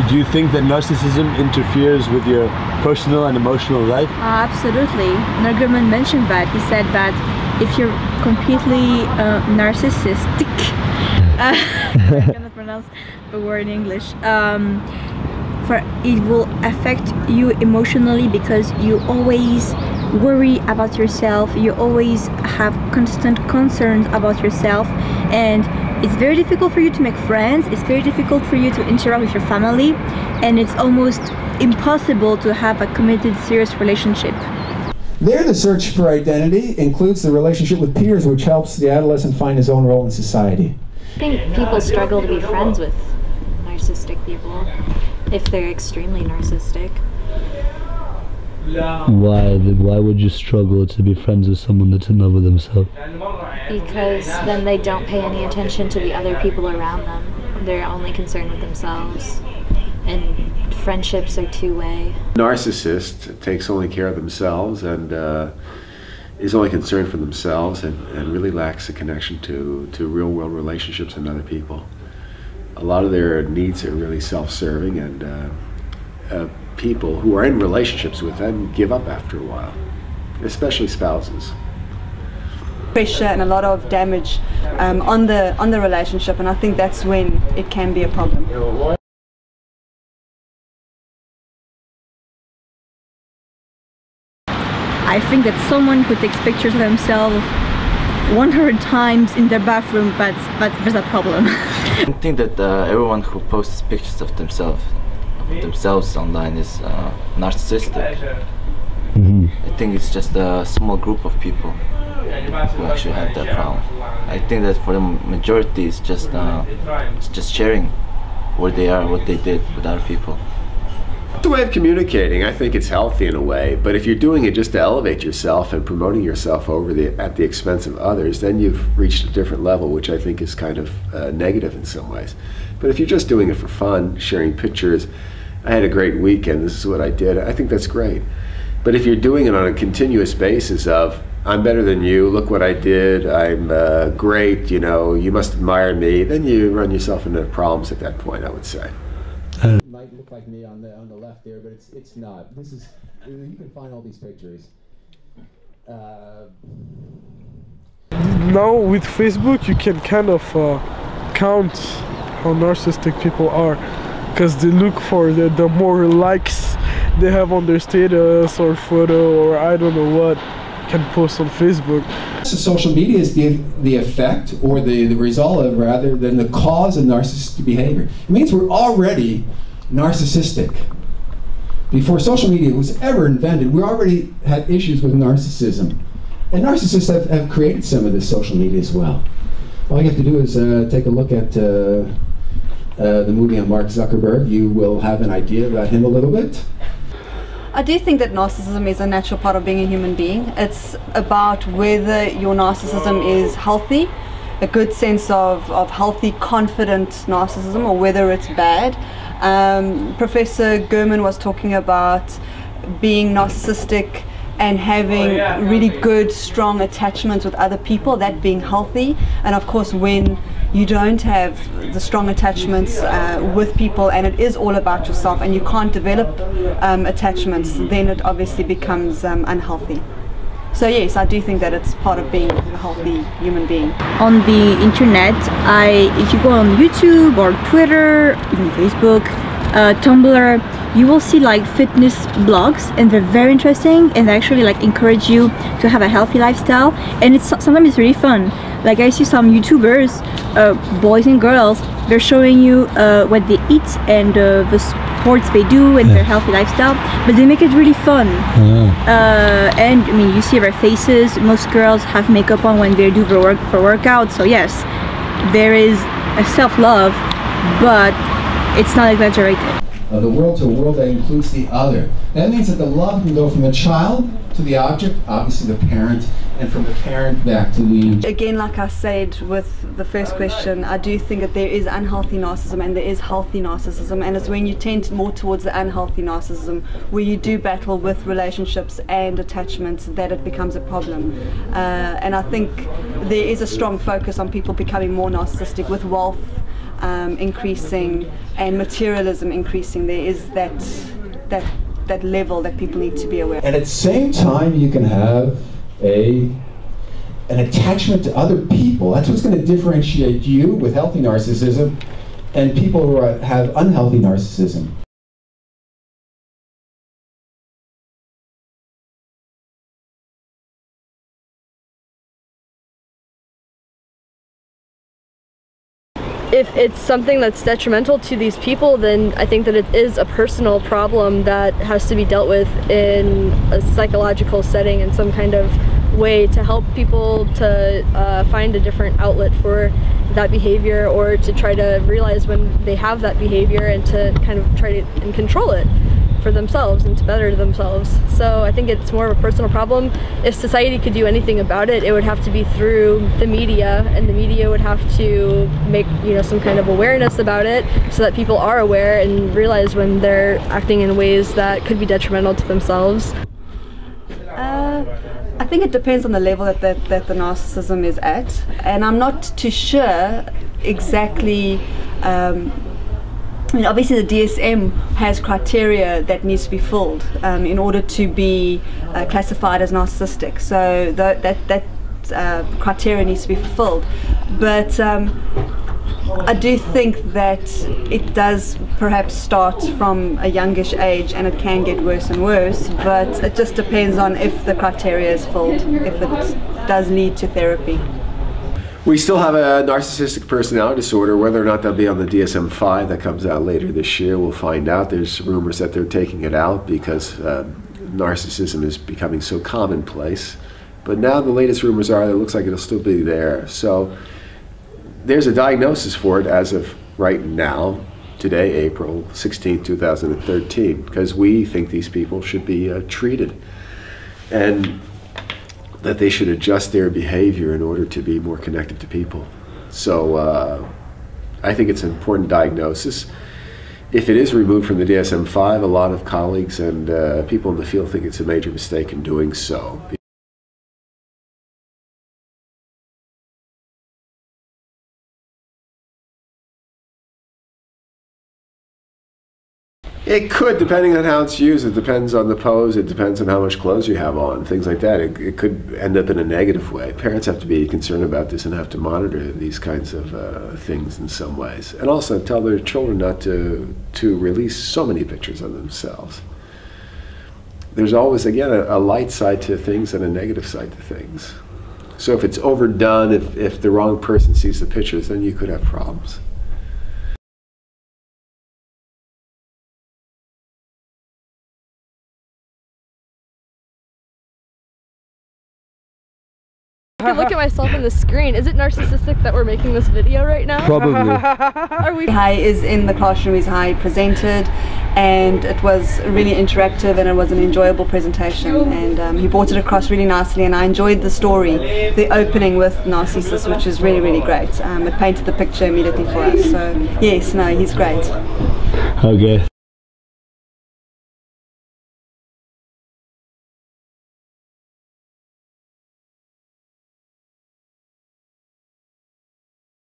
Do you think that narcissism interferes with your personal and emotional life? Absolutely. Narcissim mentioned that. He said that if you're completely narcissistic, I cannot pronounce the word in English, it will affect you emotionally because you always worry about yourself, you always have constant concerns about yourself, and it's very difficult for you to make friends, it's very difficult for you to interact with your family, and it's almost impossible to have a committed, serious relationship. There, the search for identity includes the relationship with peers, which helps the adolescent find his own role in society. I think people struggle to be friends with narcissistic people if they're extremely narcissistic. Why would you struggle to be friends with someone that's in love with themselves? Because then they don't pay any attention to the other people around them. They're only concerned with themselves. And friendships are two-way. Narcissist takes only care of themselves and is only concerned for themselves and really lacks a connection to real-world relationships and other people. A lot of their needs are really self-serving, and people who are in relationships with them give up after a while, especially spouses. Pressure and a lot of damage on the relationship, and I think that's when it can be a problem. I think that someone who takes pictures of themselves 100 times in their bathroom, there's a problem. I think that everyone who posts pictures of themselves online is narcissistic. I think it's just a small group of people who actually have that problem. I think that for the majority it's just sharing where they are, what they did with other people. It's a way of communicating. I think it's healthy in a way, but if you're doing it just to elevate yourself and promoting yourself at the expense of others, then you've reached a different level, which I think is kind of negative in some ways. But if you're just doing it for fun, sharing pictures, I had a great weekend, this is what I did, I think that's great. But if you're doing it on a continuous basis of, I'm better than you, look what I did, I'm great, you know, you must admire me, then you run yourself into problems at that point, I would say. Might look like me on the left there, but it's not. This is, you can find all these pictures. Now with Facebook you can kind of count how narcissistic people are, because they look for the more likes they have on their status or photo or I don't know what can post on Facebook. So social media is the effect or the result of, rather than the cause of narcissistic behavior. It means we're already narcissistic. Before social media was ever invented, we already had issues with narcissism. And narcissists have created some of this social media as well. All you have to do is take a look at the movie on Mark Zuckerberg. You will have an idea about him a little bit. I do think that narcissism is a natural part of being a human being. It's about whether your narcissism is healthy, a good sense of healthy, confident narcissism, or whether it's bad. Professor Gurman was talking about being narcissistic and having really good, strong attachments with other people, that being healthy. And of course, when you don't have the strong attachments with people and it is all about yourself and you can't develop attachments, then it obviously becomes unhealthy. So yes, I do think that it's part of being a healthy human being. On the internet, if you go on YouTube or Twitter, even Facebook, Tumblr, you will see like fitness blogs, and they're very interesting and they actually like encourage you to have a healthy lifestyle, and sometimes it's really fun. Like I see some YouTubers, boys and girls, they're showing you what they eat and the sports they do and their healthy lifestyle, but they make it really fun. And I mean, you see their faces. Most girls have makeup on when they do their workout, so yes, there is a self-love, but it's not exaggerated. The world to a world that includes the other. That means that the love can go from the child to the object, obviously the parent, and from the parent back to the... Again, like I said with the first question, I do think that there is unhealthy narcissism and there is healthy narcissism, and it's when you tend more towards the unhealthy narcissism, where you do battle with relationships and attachments, that it becomes a problem. And I think there is a strong focus on people becoming more narcissistic with wealth, increasing and materialism increasing, there is that level that people need to be aware of. And at the same time, you can have an attachment to other people. That's what's going to differentiate you with healthy narcissism and people who have unhealthy narcissism. If it's something that's detrimental to these people, then I think that it is a personal problem that has to be dealt with in a psychological setting in some kind of way to help people to find a different outlet for that behavior, or to try to realize when they have that behavior and to kind of try to and control it for themselves and to better themselves. So I think it's more of a personal problem. If society could do anything about it, it would have to be through the media, and the media would have to make, you know, some kind of awareness about it so that people are aware and realize when they're acting in ways that could be detrimental to themselves. I think it depends on the level that the narcissism is at, and I'm not too sure exactly. Obviously the DSM has criteria that needs to be filled in order to be classified as narcissistic, so that criteria needs to be fulfilled. But I do think that it does perhaps start from a youngish age, and it can get worse and worse, but it just depends on if the criteria is filled, if it does lead to therapy. We still have a narcissistic personality disorder. Whether or not they'll be on the DSM-5 that comes out later this year, we'll find out. There's rumors that they're taking it out because narcissism is becoming so commonplace. But now the latest rumors are that it looks like it'll still be there. So there's a diagnosis for it as of right now, today, April 16, 2013, because we think these people should be treated, and that they should adjust their behavior in order to be more connected to people. So I think it's an important diagnosis. If it is removed from the DSM-5, a lot of colleagues and people in the field think it's a major mistake in doing so. It could, depending on how it's used. It depends on the pose, it depends on how much clothes you have on, things like that. It could end up in a negative way. Parents have to be concerned about this and have to monitor these kinds of things in some ways. And also tell their children not to release so many pictures of themselves. There's always, again, a light side to things and a negative side to things. So if it's overdone, if the wrong person sees the pictures, then you could have problems. I can look at myself on the screen. Is it narcissistic that we're making this video right now? Probably. Are we? Hi is in the classroom, is how he presented, and it was really interactive and it was an enjoyable presentation, and he brought it across really nicely, and I enjoyed the story, the opening with Narcissus, which is really, really great. It painted the picture immediately for us, so yes, no, he's great. Okay.